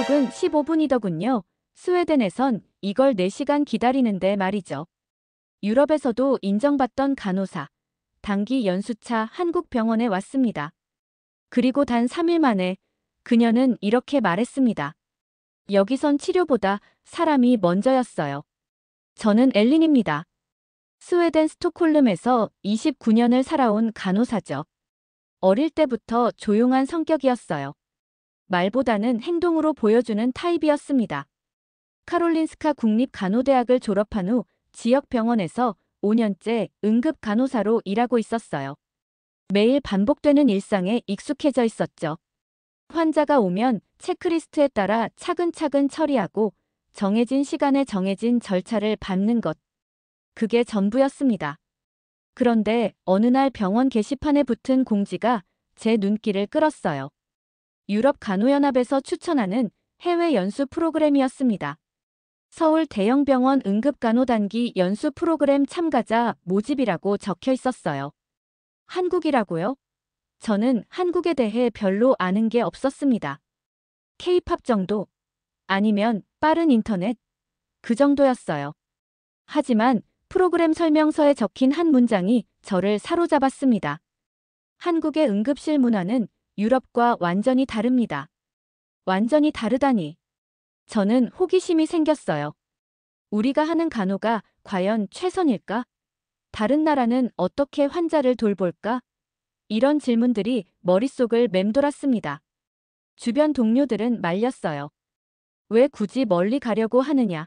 한국은 15분이더군요. 스웨덴에선 이걸 4시간 기다리는데 말이죠. 유럽에서도 인정받던 간호사. 단기 연수차 한국 병원에 왔습니다. 그리고 단 3일 만에 그녀는 이렇게 말했습니다. 여기선 치료보다 사람이 먼저였어요. 저는 엘린입니다. 스웨덴 스톡홀름에서 29년을 살아온 간호사죠. 어릴 때부터 조용한 성격이었어요. 말보다는 행동으로 보여주는 타입이었습니다. 카롤린스카 국립간호대학을 졸업한 후 지역 병원에서 5년째 응급 간호사로 일하고 있었어요. 매일 반복되는 일상에 익숙해져 있었죠. 환자가 오면 체크리스트에 따라 차근차근 처리하고 정해진 시간에 정해진 절차를 밟는 것. 그게 전부였습니다. 그런데 어느 날 병원 게시판에 붙은 공지가 제 눈길을 끌었어요. 유럽 간호연합에서 추천하는 해외 연수 프로그램이었습니다. 서울 대형병원 응급간호단기 연수 프로그램 참가자 모집이라고 적혀 있었어요. 한국이라고요? 저는 한국에 대해 별로 아는 게 없었습니다. K-팝 정도? 아니면 빠른 인터넷? 그 정도였어요. 하지만 프로그램 설명서에 적힌 한 문장이 저를 사로잡았습니다. 한국의 응급실 문화는 유럽과 완전히 다릅니다. 완전히 다르다니. 저는 호기심이 생겼어요. 우리가 하는 간호가 과연 최선일까? 다른 나라는 어떻게 환자를 돌볼까? 이런 질문들이 머릿속을 맴돌았습니다. 주변 동료들은 말렸어요. 왜 굳이 멀리 가려고 하느냐?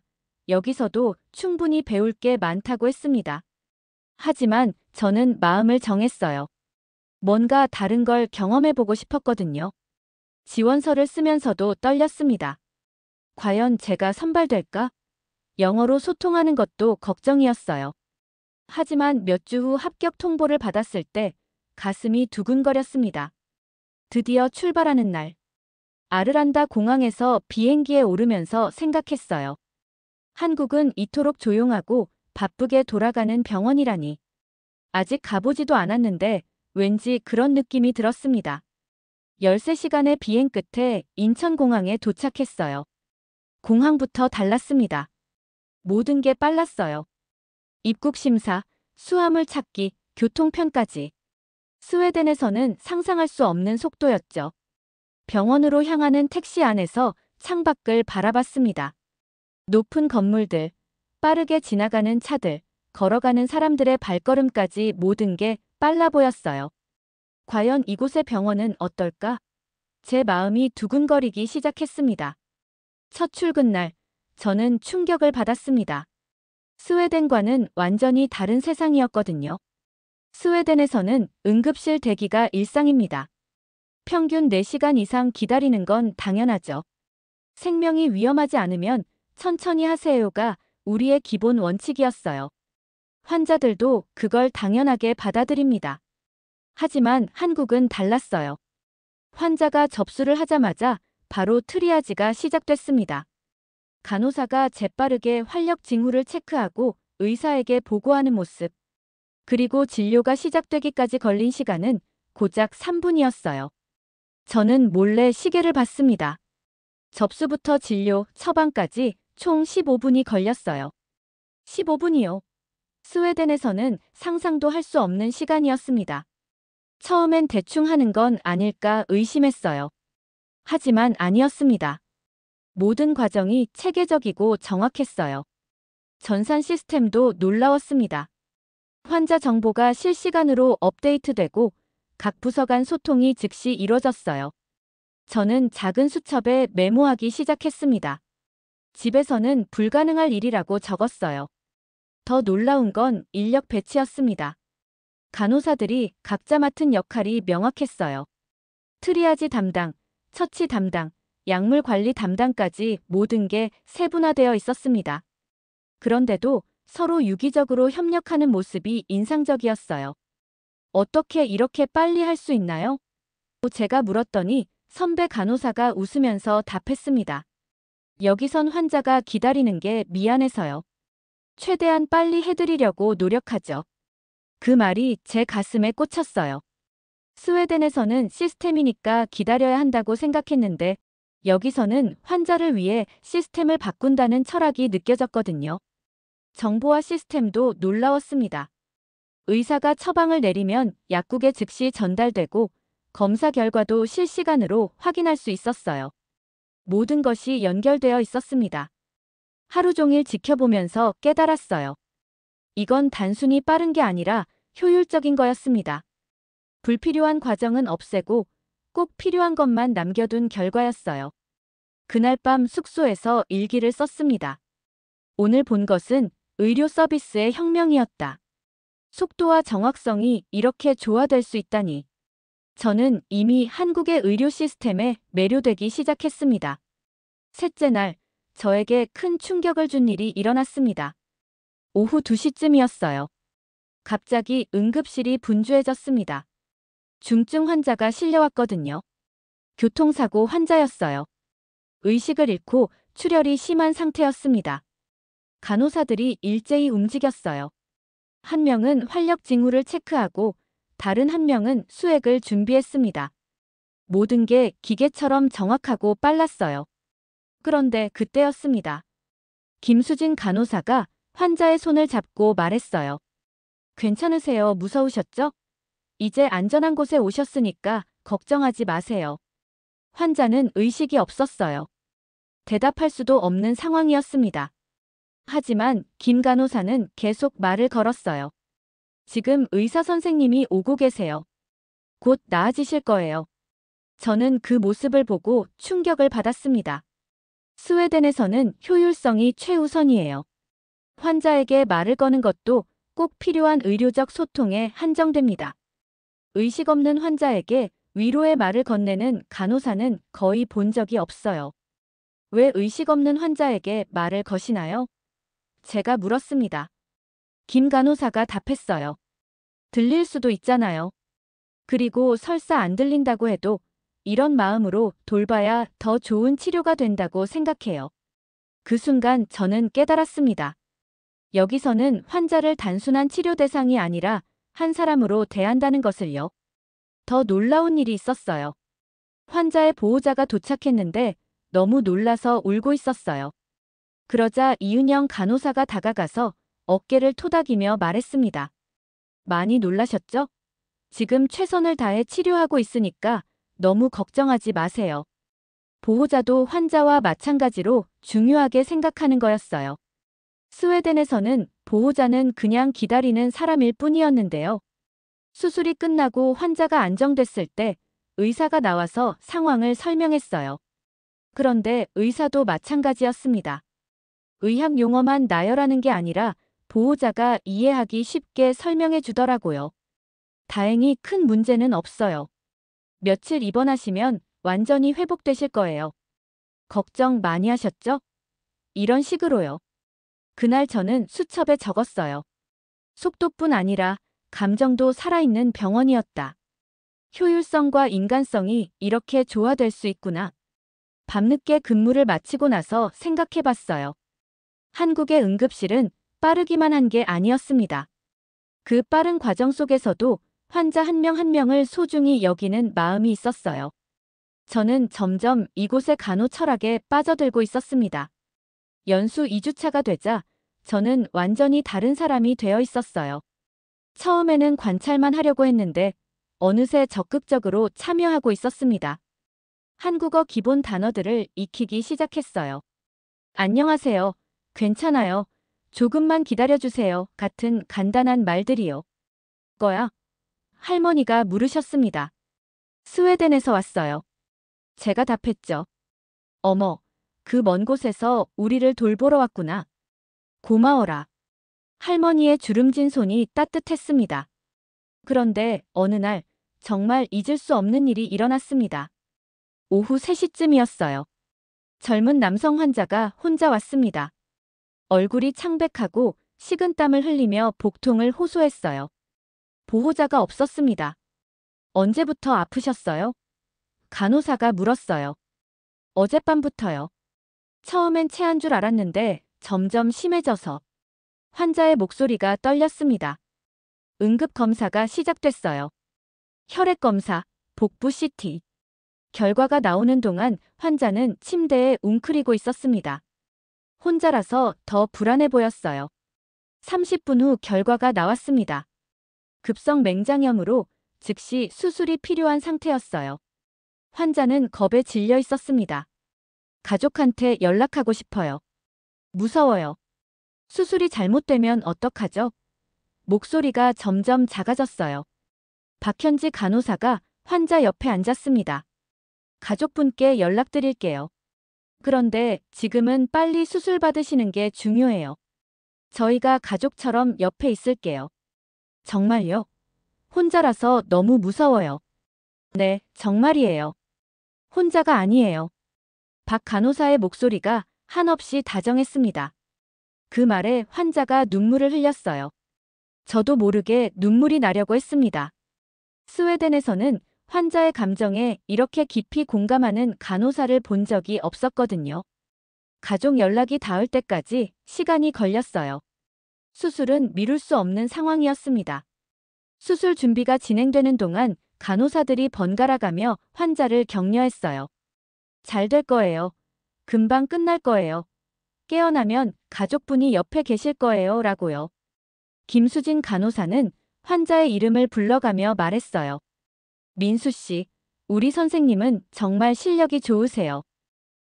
여기서도 충분히 배울 게 많다고 했습니다. 하지만 저는 마음을 정했어요. 뭔가 다른 걸 경험해보고 싶었거든요. 지원서를 쓰면서도 떨렸습니다. 과연 제가 선발될까? 영어로 소통하는 것도 걱정이었어요. 하지만 몇 주 후 합격 통보를 받았을 때 가슴이 두근거렸습니다. 드디어 출발하는 날. 아르란다 공항에서 비행기에 오르면서 생각했어요. 한국은 이토록 조용하고 바쁘게 돌아가는 병원이라니. 아직 가보지도 않았는데 왠지 그런 느낌이 들었습니다. 13시간의 비행 끝에 인천공항에 도착했어요. 공항부터 달랐습니다. 모든 게 빨랐어요. 입국 심사, 수화물 찾기, 교통편까지. 스웨덴에서는 상상할 수 없는 속도였죠. 병원으로 향하는 택시 안에서 창밖을 바라봤습니다. 높은 건물들, 빠르게 지나가는 차들, 걸어가는 사람들의 발걸음까지 모든 게 빨라 보였어요. 과연 이곳의 병원은 어떨까? 제 마음이 두근거리기 시작했습니다. 첫 출근 날, 저는 충격을 받았습니다. 스웨덴과는 완전히 다른 세상이었거든요. 스웨덴에서는 응급실 대기가 일상입니다. 평균 4시간 이상 기다리는 건 당연하죠. 생명이 위험하지 않으면 천천히 하세요가 우리의 기본 원칙이었어요. 환자들도 그걸 당연하게 받아들입니다. 하지만 한국은 달랐어요. 환자가 접수를 하자마자 바로 트리아지가 시작됐습니다. 간호사가 재빠르게 활력 징후를 체크하고 의사에게 보고하는 모습. 그리고 진료가 시작되기까지 걸린 시간은 고작 3분이었어요. 저는 몰래 시계를 봤습니다. 접수부터 진료, 처방까지 총 15분이 걸렸어요. 15분이요. 스웨덴에서는 상상도 할 수 없는 시간이었습니다. 처음엔 대충 하는 건 아닐까 의심했어요. 하지만 아니었습니다. 모든 과정이 체계적이고 정확했어요. 전산 시스템도 놀라웠습니다. 환자 정보가 실시간으로 업데이트되고 각 부서 간 소통이 즉시 이뤄졌어요. 저는 작은 수첩에 메모하기 시작했습니다. 집에서는 불가능할 일이라고 적었어요. 더 놀라운 건 인력 배치였습니다. 간호사들이 각자 맡은 역할이 명확했어요. 트리아지 담당, 처치 담당, 약물 관리 담당까지 모든 게 세분화되어 있었습니다. 그런데도 서로 유기적으로 협력하는 모습이 인상적이었어요. 어떻게 이렇게 빨리 할 수 있나요? 제가 물었더니 선배 간호사가 웃으면서 답했습니다. 여기선 환자가 기다리는 게 미안해서요. 최대한 빨리 해드리려고 노력하죠. 그 말이 제 가슴에 꽂혔어요. 스웨덴에서는 시스템이니까 기다려야 한다고 생각했는데 여기서는 환자를 위해 시스템을 바꾼다는 철학이 느껴졌거든요. 정보와 시스템도 놀라웠습니다. 의사가 처방을 내리면 약국에 즉시 전달되고 검사 결과도 실시간으로 확인할 수 있었어요. 모든 것이 연결되어 있었습니다. 하루 종일 지켜보면서 깨달았어요. 이건 단순히 빠른 게 아니라 효율적인 거였습니다. 불필요한 과정은 없애고 꼭 필요한 것만 남겨둔 결과였어요. 그날 밤 숙소에서 일기를 썼습니다. 오늘 본 것은 의료 서비스의 혁명이었다. 속도와 정확성이 이렇게 조화될 수 있다니. 저는 이미 한국의 의료 시스템에 매료되기 시작했습니다. 셋째 날, 저에게 큰 충격을 준 일이 일어났습니다. 오후 2시쯤이었어요. 갑자기 응급실이 분주해졌습니다. 중증 환자가 실려왔거든요. 교통사고 환자였어요. 의식을 잃고 출혈이 심한 상태였습니다. 간호사들이 일제히 움직였어요. 한 명은 활력 징후를 체크하고 다른 한 명은 수액을 준비했습니다. 모든 게 기계처럼 정확하고 빨랐어요. 그런데 그때였습니다. 김수진 간호사가 환자의 손을 잡고 말했어요. 괜찮으세요? 무서우셨죠? 이제 안전한 곳에 오셨으니까 걱정하지 마세요. 환자는 의식이 없었어요. 대답할 수도 없는 상황이었습니다. 하지만 김 간호사는 계속 말을 걸었어요. 지금 의사 선생님이 오고 계세요. 곧 나아지실 거예요. 저는 그 모습을 보고 충격을 받았습니다. 스웨덴에서는 효율성이 최우선이에요. 환자에게 말을 거는 것도 꼭 필요한 의료적 소통에 한정됩니다. 의식 없는 환자에게 위로의 말을 건네는 간호사는 거의 본 적이 없어요. 왜 의식 없는 환자에게 말을 거시나요? 제가 물었습니다. 김 간호사가 답했어요. 들릴 수도 있잖아요. 그리고 설사 안 들린다고 해도 이런 마음으로 돌봐야 더 좋은 치료가 된다고 생각해요. 그 순간 저는 깨달았습니다. 여기서는 환자를 단순한 치료 대상이 아니라 한 사람으로 대한다는 것을요. 더 놀라운 일이 있었어요. 환자의 보호자가 도착했는데 너무 놀라서 울고 있었어요. 그러자 이은영 간호사가 다가가서 어깨를 토닥이며 말했습니다. 많이 놀라셨죠? 지금 최선을 다해 치료하고 있으니까 너무 걱정하지 마세요. 보호자도 환자와 마찬가지로 중요하게 생각하는 거였어요. 스웨덴에서는 보호자는 그냥 기다리는 사람일 뿐이었는데요. 수술이 끝나고 환자가 안정됐을 때 의사가 나와서 상황을 설명했어요. 그런데 의사도 마찬가지였습니다. 의학 용어만 나열하는 게 아니라 보호자가 이해하기 쉽게 설명해 주더라고요. 다행히 큰 문제는 없어요. 며칠 입원하시면 완전히 회복되실 거예요. 걱정 많이 하셨죠? 이런 식으로요. 그날 저는 수첩에 적었어요. 속도뿐 아니라 감정도 살아있는 병원이었다. 효율성과 인간성이 이렇게 조화될 수 있구나. 밤늦게 근무를 마치고 나서 생각해봤어요. 한국의 응급실은 빠르기만 한 게 아니었습니다. 그 빠른 과정 속에서도 환자 한 명 한 명을 소중히 여기는 마음이 있었어요. 저는 점점 이곳의 간호 철학에 빠져들고 있었습니다. 연수 2주차가 되자 저는 완전히 다른 사람이 되어 있었어요. 처음에는 관찰만 하려고 했는데 어느새 적극적으로 참여하고 있었습니다. 한국어 기본 단어들을 익히기 시작했어요. 안녕하세요. 괜찮아요. 조금만 기다려주세요. 같은 간단한 말들이요. 거야? 할머니가 물으셨습니다. 스웨덴에서 왔어요. 제가 답했죠. 어머, 그 먼 곳에서 우리를 돌보러 왔구나. 고마워라. 할머니의 주름진 손이 따뜻했습니다. 그런데 어느 날 정말 잊을 수 없는 일이 일어났습니다. 오후 3시쯤이었어요. 젊은 남성 환자가 혼자 왔습니다. 얼굴이 창백하고 식은땀을 흘리며 복통을 호소했어요. 보호자가 없었습니다. 언제부터 아프셨어요? 간호사가 물었어요. 어젯밤부터요. 처음엔 체한 줄 알았는데 점점 심해져서. 환자의 목소리가 떨렸습니다. 응급 검사가 시작됐어요. 혈액 검사, 복부 CT. 결과가 나오는 동안 환자는 침대에 웅크리고 있었습니다. 혼자라서 더 불안해 보였어요. 30분 후 결과가 나왔습니다. 급성 맹장염으로 즉시 수술이 필요한 상태였어요. 환자는 겁에 질려 있었습니다. 가족한테 연락하고 싶어요. 무서워요. 수술이 잘못되면 어떡하죠? 목소리가 점점 작아졌어요. 박현지 간호사가 환자 옆에 앉았습니다. 가족분께 연락드릴게요. 그런데 지금은 빨리 수술 받으시는 게 중요해요. 저희가 가족처럼 옆에 있을게요. 정말요? 혼자라서 너무 무서워요. 네, 정말이에요. 혼자가 아니에요. 박 간호사의 목소리가 한없이 다정했습니다. 그 말에 환자가 눈물을 흘렸어요. 저도 모르게 눈물이 나려고 했습니다. 스웨덴에서는 환자의 감정에 이렇게 깊이 공감하는 간호사를 본 적이 없었거든요. 가족 연락이 닿을 때까지 시간이 걸렸어요. 수술은 미룰 수 없는 상황이었습니다. 수술 준비가 진행되는 동안 간호사들이 번갈아가며 환자를 격려했어요. 잘 될 거예요. 금방 끝날 거예요. 깨어나면 가족분이 옆에 계실 거예요. 라고요. 김수진 간호사는 환자의 이름을 불러가며 말했어요. 민수 씨, 우리 선생님은 정말 실력이 좋으세요.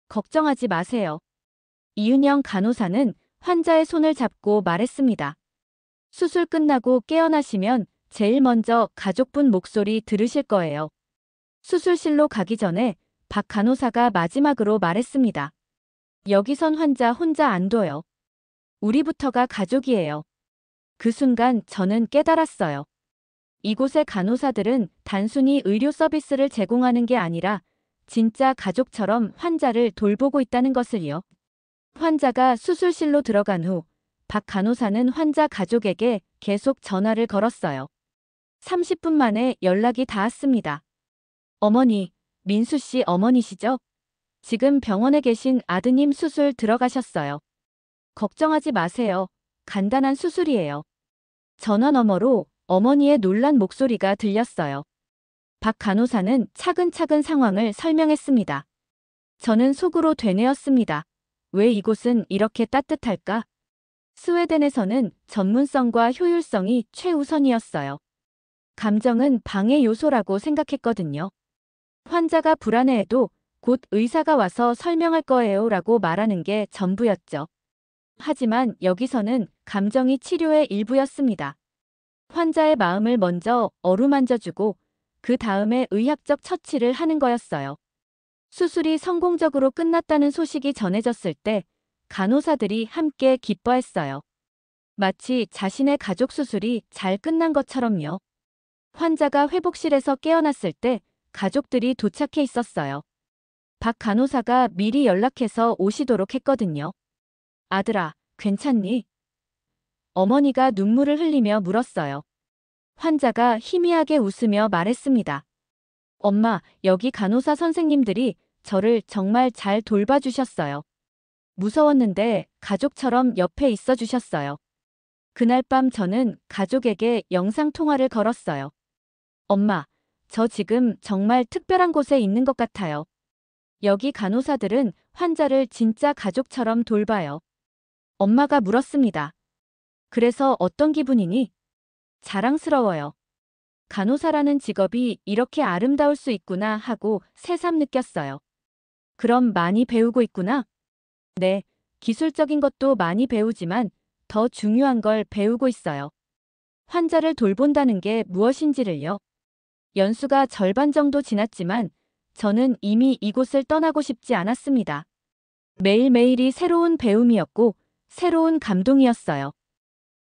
걱정하지 마세요. 이은영 간호사는 환자의 손을 잡고 말했습니다. 수술 끝나고 깨어나시면 제일 먼저 가족분 목소리 들으실 거예요. 수술실로 가기 전에 박 간호사가 마지막으로 말했습니다. 여기선 환자 혼자 안 둬요. 우리부터가 가족이에요. 그 순간 저는 깨달았어요. 이곳의 간호사들은 단순히 의료 서비스를 제공하는 게 아니라 진짜 가족처럼 환자를 돌보고 있다는 것을요. 환자가 수술실로 들어간 후 박 간호사는 환자 가족에게 계속 전화를 걸었어요. 30분 만에 연락이 닿았습니다. 어머니, 민수 씨 어머니시죠? 지금 병원에 계신 아드님 수술 들어가셨어요. 걱정하지 마세요. 간단한 수술이에요. 전화 너머로 어머니의 놀란 목소리가 들렸어요. 박 간호사는 차근차근 상황을 설명했습니다. 저는 속으로 되뇌었습니다. 왜 이곳은 이렇게 따뜻할까? 스웨덴에서는 전문성과 효율성이 최우선이었어요. 감정은 방해 요소라고 생각했거든요. 환자가 불안해해도 곧 의사가 와서 설명할 거예요 라고 말하는 게 전부였죠. 하지만 여기서는 감정이 치료의 일부였습니다. 환자의 마음을 먼저 어루만져주고 그 다음에 의학적 처치를 하는 거였어요. 수술이 성공적으로 끝났다는 소식이 전해졌을 때 간호사들이 함께 기뻐했어요. 마치 자신의 가족 수술이 잘 끝난 것처럼요. 환자가 회복실에서 깨어났을 때 가족들이 도착해 있었어요. 박 간호사가 미리 연락해서 오시도록 했거든요. 아들아, 괜찮니? 어머니가 눈물을 흘리며 물었어요. 환자가 희미하게 웃으며 말했습니다. 엄마, 여기 간호사 선생님들이 저를 정말 잘 돌봐주셨어요. 무서웠는데 가족처럼 옆에 있어 주셨어요. 그날 밤 저는 가족에게 영상통화를 걸었어요. 엄마, 저 지금 정말 특별한 곳에 있는 것 같아요. 여기 간호사들은 환자를 진짜 가족처럼 돌봐요. 엄마가 물었습니다. 그래서 어떤 기분이니? 자랑스러워요. 간호사라는 직업이 이렇게 아름다울 수 있구나 하고 새삼 느꼈어요. 그럼 많이 배우고 있구나? 네, 기술적인 것도 많이 배우지만 더 중요한 걸 배우고 있어요. 환자를 돌본다는 게 무엇인지를요. 연수가 절반 정도 지났지만 저는 이미 이곳을 떠나고 싶지 않았습니다. 매일매일이 새로운 배움이었고 새로운 감동이었어요.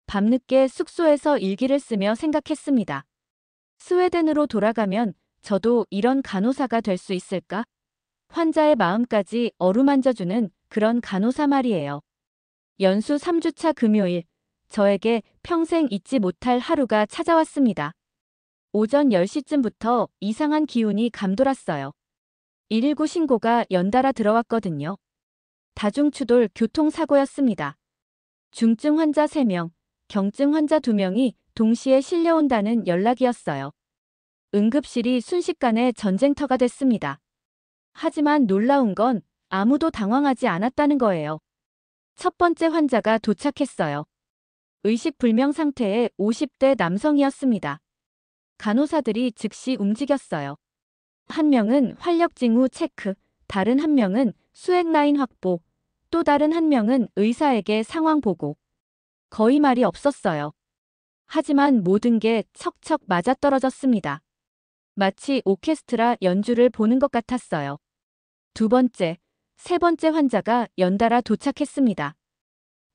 밤늦게 숙소에서 일기를 쓰며 생각했습니다. 스웨덴으로 돌아가면 저도 이런 간호사가 될 수 있을까? 환자의 마음까지 어루만져주는 그런 간호사 말이에요. 연수 3주차 금요일, 저에게 평생 잊지 못할 하루가 찾아왔습니다. 오전 10시쯤부터 이상한 기운이 감돌았어요. 119 신고가 연달아 들어왔거든요. 다중추돌 교통사고였습니다. 중증 환자 3명, 경증 환자 2명이 동시에 실려온다는 연락이었어요. 응급실이 순식간에 전쟁터가 됐습니다. 하지만 놀라운 건 아무도 당황하지 않았다는 거예요. 첫 번째 환자가 도착했어요. 의식불명 상태의 50대 남성이었습니다. 간호사들이 즉시 움직였어요. 한 명은 활력 징후 체크, 다른 한 명은 수액 라인 확보, 또 다른 한 명은 의사에게 상황 보고. 거의 말이 없었어요. 하지만 모든 게 척척 맞아떨어졌습니다. 마치 오케스트라 연주를 보는 것 같았어요. 두 번째, 세 번째 환자가 연달아 도착했습니다.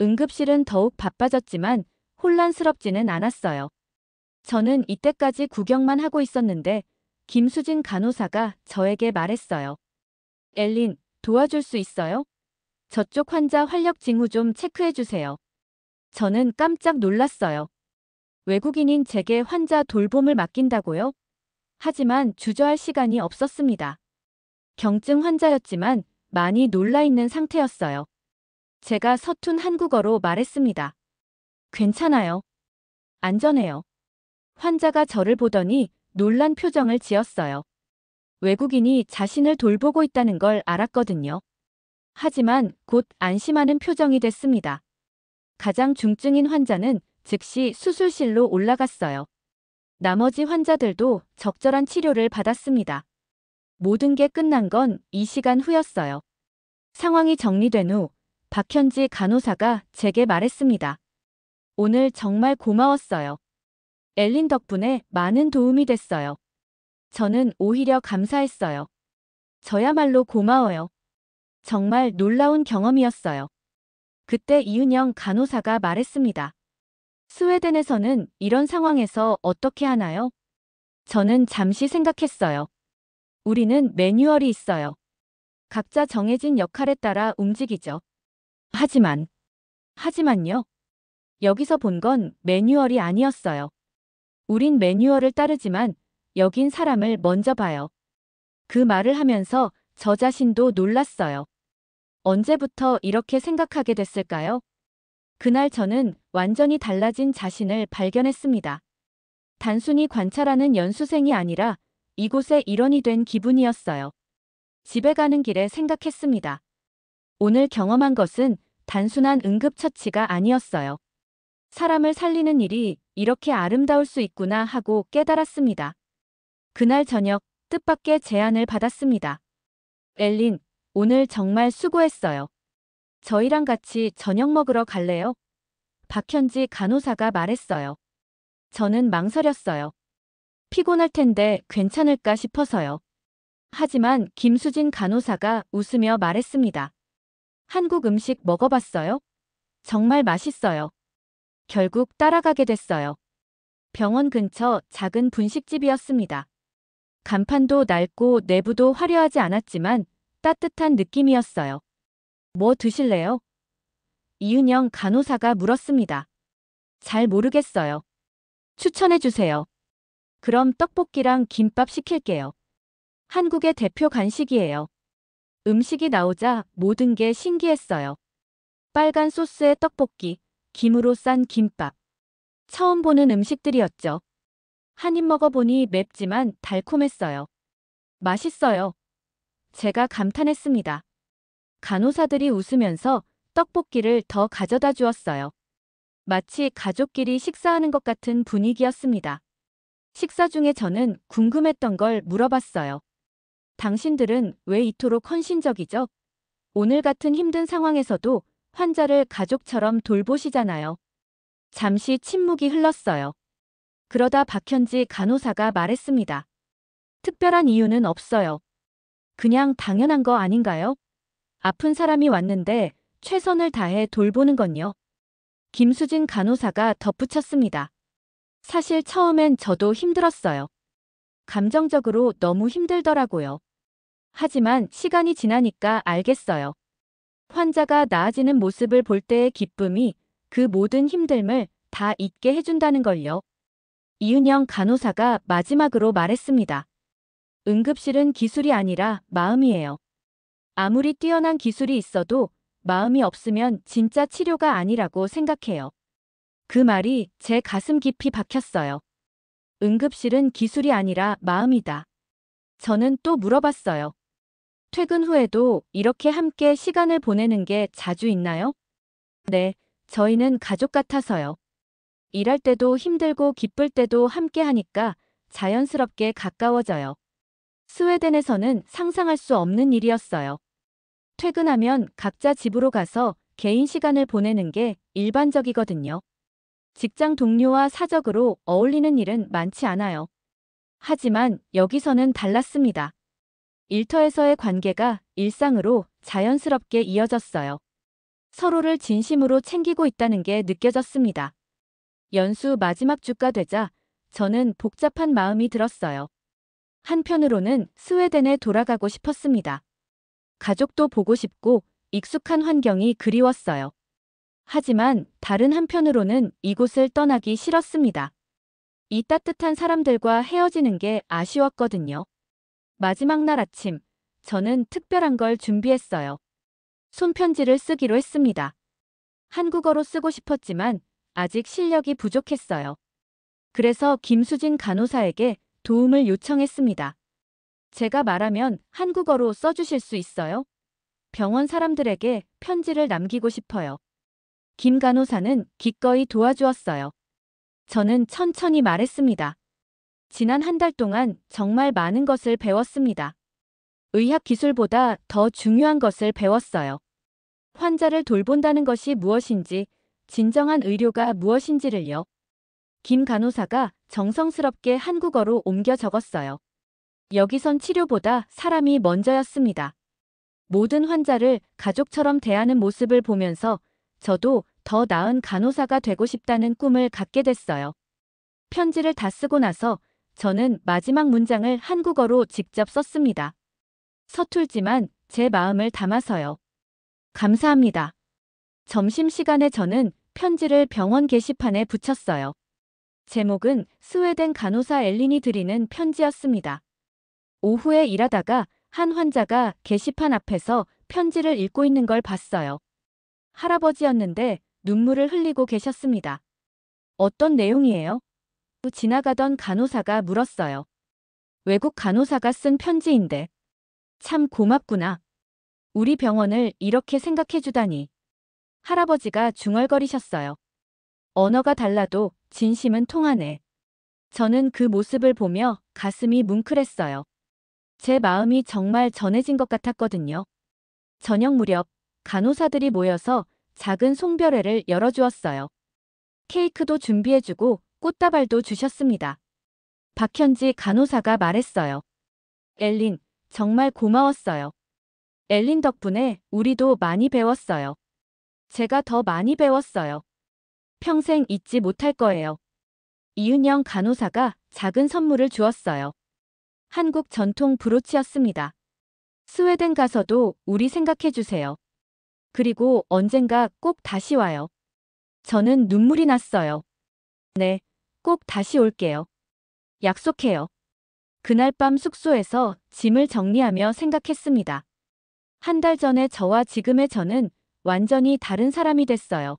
응급실은 더욱 바빠졌지만 혼란스럽지는 않았어요. 저는 이때까지 구경만 하고 있었는데 김수진 간호사가 저에게 말했어요. 엘린, 도와줄 수 있어요? 저쪽 환자 활력 징후 좀 체크해 주세요. 저는 깜짝 놀랐어요. 외국인인 제게 환자 돌봄을 맡긴다고요? 하지만 주저할 시간이 없었습니다. 경증 환자였지만 많이 놀라 있는 상태였어요. 제가 서툰 한국어로 말했습니다. 괜찮아요. 안전해요. 환자가 저를 보더니 놀란 표정을 지었어요. 외국인이 자신을 돌보고 있다는 걸 알았거든요. 하지만 곧 안심하는 표정이 됐습니다. 가장 중증인 환자는 즉시 수술실로 올라갔어요. 나머지 환자들도 적절한 치료를 받았습니다. 모든 게 끝난 건 이 시간 후였어요. 상황이 정리된 후 박현지 간호사가 제게 말했습니다. 오늘 정말 고마웠어요. 엘린 덕분에 많은 도움이 됐어요. 저는 오히려 감사했어요. 저야말로 고마워요. 정말 놀라운 경험이었어요. 그때 이은영 간호사가 말했습니다. 스웨덴에서는 이런 상황에서 어떻게 하나요? 저는 잠시 생각했어요. 우리는 매뉴얼이 있어요. 각자 정해진 역할에 따라 움직이죠. 하지만요. 여기서 본 건 매뉴얼이 아니었어요. 우린 매뉴얼을 따르지만 여긴 사람을 먼저 봐요. 그 말을 하면서 저 자신도 놀랐어요. 언제부터 이렇게 생각하게 됐을까요? 그날 저는 완전히 달라진 자신을 발견했습니다. 단순히 관찰하는 연수생이 아니라 이곳의 일원이 된 기분이었어요. 집에 가는 길에 생각했습니다. 오늘 경험한 것은 단순한 응급처치가 아니었어요. 사람을 살리는 일이 이렇게 아름다울 수 있구나 하고 깨달았습니다. 그날 저녁 뜻밖의 제안을 받았습니다. 엘린, 오늘 정말 수고했어요. 저희랑 같이 저녁 먹으러 갈래요? 박현지 간호사가 말했어요. 저는 망설였어요. 피곤할 텐데 괜찮을까 싶어서요. 하지만 김수진 간호사가 웃으며 말했습니다. 한국 음식 먹어봤어요? 정말 맛있어요. 결국 따라가게 됐어요. 병원 근처 작은 분식집이었습니다. 간판도 낡고 내부도 화려하지 않았지만 따뜻한 느낌이었어요. 뭐 드실래요? 이은영 간호사가 물었습니다. 잘 모르겠어요. 추천해주세요. 그럼 떡볶이랑 김밥 시킬게요. 한국의 대표 간식이에요. 음식이 나오자 모든 게 신기했어요. 빨간 소스의 떡볶이, 김으로 싼 김밥. 처음 보는 음식들이었죠. 한 입 먹어보니 맵지만 달콤했어요. 맛있어요. 제가 감탄했습니다. 간호사들이 웃으면서 떡볶이를 더 가져다 주었어요. 마치 가족끼리 식사하는 것 같은 분위기였습니다. 식사 중에 저는 궁금했던 걸 물어봤어요. 당신들은 왜 이토록 헌신적이죠? 오늘 같은 힘든 상황에서도 환자를 가족처럼 돌보시잖아요. 잠시 침묵이 흘렀어요. 그러다 박현지 간호사가 말했습니다. 특별한 이유는 없어요. 그냥 당연한 거 아닌가요? 아픈 사람이 왔는데 최선을 다해 돌보는 건요. 김수진 간호사가 덧붙였습니다. 사실 처음엔 저도 힘들었어요. 감정적으로 너무 힘들더라고요. 하지만 시간이 지나니까 알겠어요. 환자가 나아지는 모습을 볼 때의 기쁨이 그 모든 힘듦을 다 잊게 해준다는 걸요. 이은영 간호사가 마지막으로 말했습니다. 응급실은 기술이 아니라 마음이에요. 아무리 뛰어난 기술이 있어도 마음이 없으면 진짜 치료가 아니라고 생각해요. 그 말이 제 가슴 깊이 박혔어요. 응급실은 기술이 아니라 마음이다. 저는 또 물어봤어요. 퇴근 후에도 이렇게 함께 시간을 보내는 게 자주 있나요? 네, 저희는 가족 같아서요. 일할 때도 힘들고 기쁠 때도 함께 하니까 자연스럽게 가까워져요. 스웨덴에서는 상상할 수 없는 일이었어요. 퇴근하면 각자 집으로 가서 개인 시간을 보내는 게 일반적이거든요. 직장 동료와 사적으로 어울리는 일은 많지 않아요. 하지만 여기서는 달랐습니다. 일터에서의 관계가 일상으로 자연스럽게 이어졌어요. 서로를 진심으로 챙기고 있다는 게 느껴졌습니다. 연수 마지막 주가 되자 저는 복잡한 마음이 들었어요. 한편으로는 스웨덴에 돌아가고 싶었습니다. 가족도 보고 싶고 익숙한 환경이 그리웠어요. 하지만 다른 한편으로는 이곳을 떠나기 싫었습니다. 이 따뜻한 사람들과 헤어지는 게 아쉬웠거든요. 마지막 날 아침, 저는 특별한 걸 준비했어요. 손편지를 쓰기로 했습니다. 한국어로 쓰고 싶었지만 아직 실력이 부족했어요. 그래서 김수진 간호사에게 도움을 요청했습니다. 제가 말하면 한국어로 써주실 수 있어요? 병원 사람들에게 편지를 남기고 싶어요. 김 간호사는 기꺼이 도와주었어요. 저는 천천히 말했습니다. 지난 한 달 동안 정말 많은 것을 배웠습니다. 의학 기술보다 더 중요한 것을 배웠어요. 환자를 돌본다는 것이 무엇인지, 진정한 의료가 무엇인지를요. 김 간호사가 정성스럽게 한국어로 옮겨 적었어요. 여기선 치료보다 사람이 먼저였습니다. 모든 환자를 가족처럼 대하는 모습을 보면서 저도 더 나은 간호사가 되고 싶다는 꿈을 갖게 됐어요. 편지를 다 쓰고 나서 저는 마지막 문장을 한국어로 직접 썼습니다. 서툴지만 제 마음을 담아서요. 감사합니다. 점심시간에 저는 편지를 병원 게시판에 붙였어요. 제목은 스웨덴 간호사 엘린이 드리는 편지였습니다. 오후에 일하다가 한 환자가 게시판 앞에서 편지를 읽고 있는 걸 봤어요. 할아버지였는데 눈물을 흘리고 계셨습니다. 어떤 내용이에요? 지나가던 간호사가 물었어요. 외국 간호사가 쓴 편지인데. 참 고맙구나. 우리 병원을 이렇게 생각해주다니. 할아버지가 중얼거리셨어요. 언어가 달라도 진심은 통하네. 저는 그 모습을 보며 가슴이 뭉클했어요. 제 마음이 정말 전해진 것 같았거든요. 저녁 무렵 간호사들이 모여서 작은 송별회를 열어주었어요. 케이크도 준비해주고 꽃다발도 주셨습니다. 박현지 간호사가 말했어요. 엘린, 정말 고마웠어요. 엘린 덕분에 우리도 많이 배웠어요. 제가 더 많이 배웠어요. 평생 잊지 못할 거예요. 이은영 간호사가 작은 선물을 주었어요. 한국 전통 브로치였습니다. 스웨덴 가서도 우리 생각해주세요. 그리고 언젠가 꼭 다시 와요. 저는 눈물이 났어요. 네, 꼭 다시 올게요. 약속해요. 그날 밤 숙소에서 짐을 정리하며 생각했습니다. 한 달 전에 저와 지금의 저는 완전히 다른 사람이 됐어요.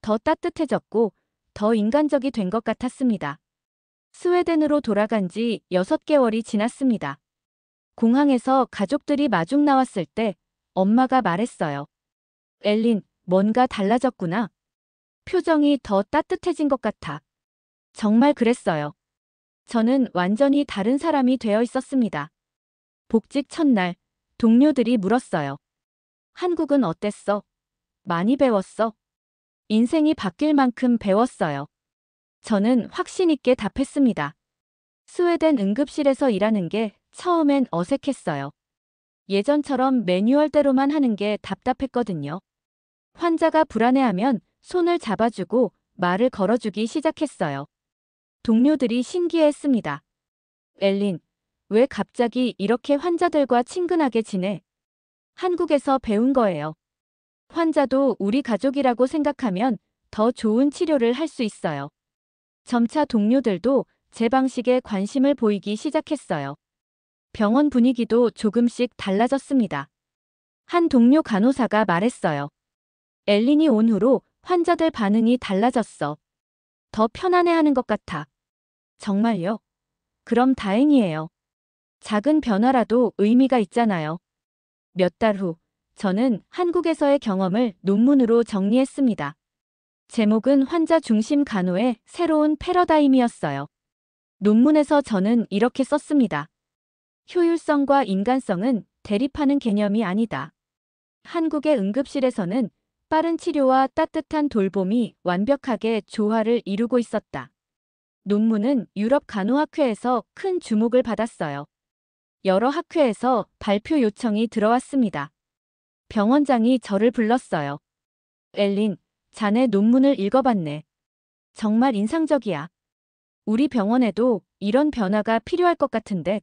더 따뜻해졌고 더 인간적이 된 것 같았습니다. 스웨덴으로 돌아간 지 6개월이 지났습니다. 공항에서 가족들이 마중 나왔을 때 엄마가 말했어요. 엘린, 뭔가 달라졌구나. 표정이 더 따뜻해진 것 같아. 정말 그랬어요. 저는 완전히 다른 사람이 되어 있었습니다. 복직 첫날, 동료들이 물었어요. 한국은 어땠어? 많이 배웠어? 인생이 바뀔 만큼 배웠어요. 저는 확신 있게 답했습니다. 스웨덴 응급실에서 일하는 게 처음엔 어색했어요. 예전처럼 매뉴얼대로만 하는 게 답답했거든요. 환자가 불안해하면 손을 잡아주고 말을 걸어주기 시작했어요. 동료들이 신기해했습니다. 엘린, 왜 갑자기 이렇게 환자들과 친근하게 지내? 한국에서 배운 거예요. 환자도 우리 가족이라고 생각하면 더 좋은 치료를 할 수 있어요. 점차 동료들도 제 방식에 관심을 보이기 시작했어요. 병원 분위기도 조금씩 달라졌습니다. 한 동료 간호사가 말했어요. 엘린이 온 후로 환자들 반응이 달라졌어. 더 편안해하는 것 같아. 정말요? 그럼 다행이에요. 작은 변화라도 의미가 있잖아요. 몇 달 후, 저는 한국에서의 경험을 논문으로 정리했습니다. 제목은 환자 중심 간호의 새로운 패러다임이었어요. 논문에서 저는 이렇게 썼습니다. 효율성과 인간성은 대립하는 개념이 아니다. 한국의 응급실에서는 빠른 치료와 따뜻한 돌봄이 완벽하게 조화를 이루고 있었다. 논문은 유럽 간호학회에서 큰 주목을 받았어요. 여러 학회에서 발표 요청이 들어왔습니다. 병원장이 저를 불렀어요. 엘린, 자네 논문을 읽어봤네. 정말 인상적이야. 우리 병원에도 이런 변화가 필요할 것 같은데.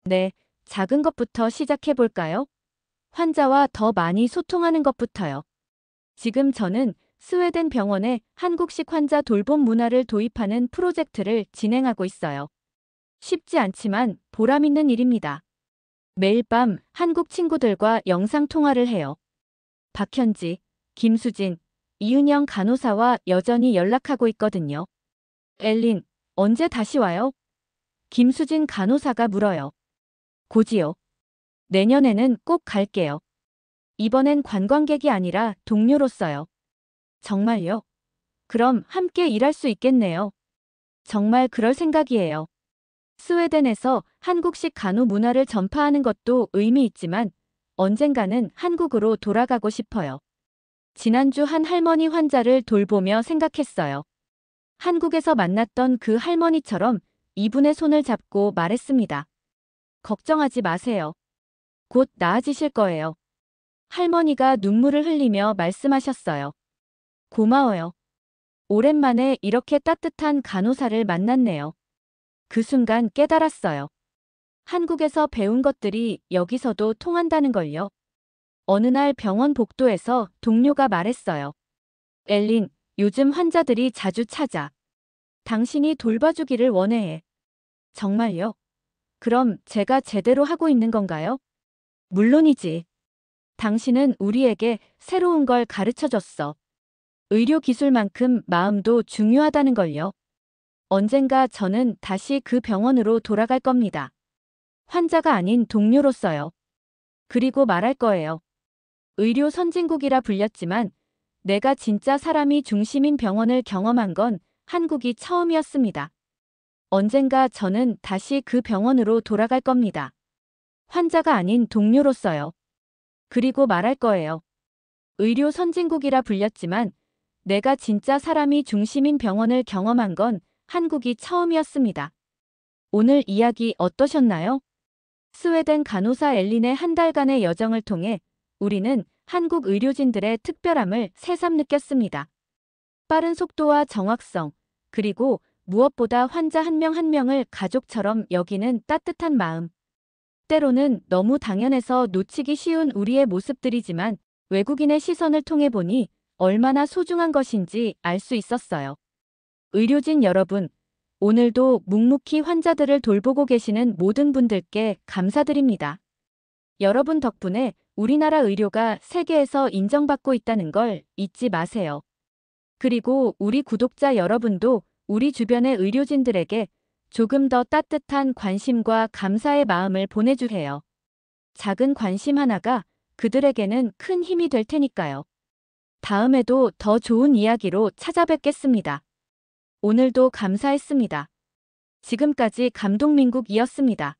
네, 작은 것부터 시작해볼까요? 환자와 더 많이 소통하는 것부터요. 지금 저는 스웨덴 병원에 한국식 환자 돌봄 문화를 도입하는 프로젝트를 진행하고 있어요. 쉽지 않지만 보람 있는 일입니다. 매일 밤 한국 친구들과 영상 통화를 해요. 박현지, 김수진, 이은영 간호사와 여전히 연락하고 있거든요. 엘린, 언제 다시 와요? 김수진 간호사가 물어요. 곧이요. 내년에는 꼭 갈게요. 이번엔 관광객이 아니라 동료로서요. 정말요? 그럼 함께 일할 수 있겠네요. 정말 그럴 생각이에요. 스웨덴에서 한국식 간호 문화를 전파하는 것도 의미 있지만 언젠가는 한국으로 돌아가고 싶어요. 지난주 한 할머니 환자를 돌보며 생각했어요. 한국에서 만났던 그 할머니처럼 이분의 손을 잡고 말했습니다. 걱정하지 마세요. 곧 나아지실 거예요. 할머니가 눈물을 흘리며 말씀하셨어요. 고마워요. 오랜만에 이렇게 따뜻한 간호사를 만났네요. 그 순간 깨달았어요. 한국에서 배운 것들이 여기서도 통한다는 걸요. 어느 날 병원 복도에서 동료가 말했어요. 엘린, 요즘 환자들이 자주 찾아. 당신이 돌봐주기를 원해. 정말요? 그럼 제가 제대로 하고 있는 건가요? 물론이지. 당신은 우리에게 새로운 걸 가르쳐줬어. 의료 기술만큼 마음도 중요하다는 걸요. 언젠가 저는 다시 그 병원으로 돌아갈 겁니다. 환자가 아닌 동료로서요. 그리고 말할 거예요. 의료 선진국이라 불렸지만 내가 진짜 사람이 중심인 병원을 경험한 건 한국이 처음이었습니다. 언젠가 저는 다시 그 병원으로 돌아갈 겁니다. 환자가 아닌 동료로서요. 그리고 말할 거예요. 의료 선진국이라 불렸지만 내가 진짜 사람이 중심인 병원을 경험한 건 한국이 처음이었습니다. 오늘 이야기 어떠셨나요? 스웨덴 간호사 엘린의 한 달간의 여정을 통해 우리는 한국 의료진들의 특별함을 새삼 느꼈습니다. 빠른 속도와 정확성, 그리고 무엇보다 환자 한 명 한 명을 가족처럼 여기는 따뜻한 마음. 때로는 너무 당연해서 놓치기 쉬운 우리의 모습들이지만 외국인의 시선을 통해 보니 얼마나 소중한 것인지 알 수 있었어요. 의료진 여러분, 오늘도 묵묵히 환자들을 돌보고 계시는 모든 분들께 감사드립니다. 여러분 덕분에 우리나라 의료가 세계에서 인정받고 있다는 걸 잊지 마세요. 그리고 우리 구독자 여러분도 우리 주변의 의료진들에게 조금 더 따뜻한 관심과 감사의 마음을 보내주세요. 작은 관심 하나가 그들에게는 큰 힘이 될 테니까요. 다음에도 더 좋은 이야기로 찾아뵙겠습니다. 오늘도 감사했습니다. 지금까지 감독민국이었습니다.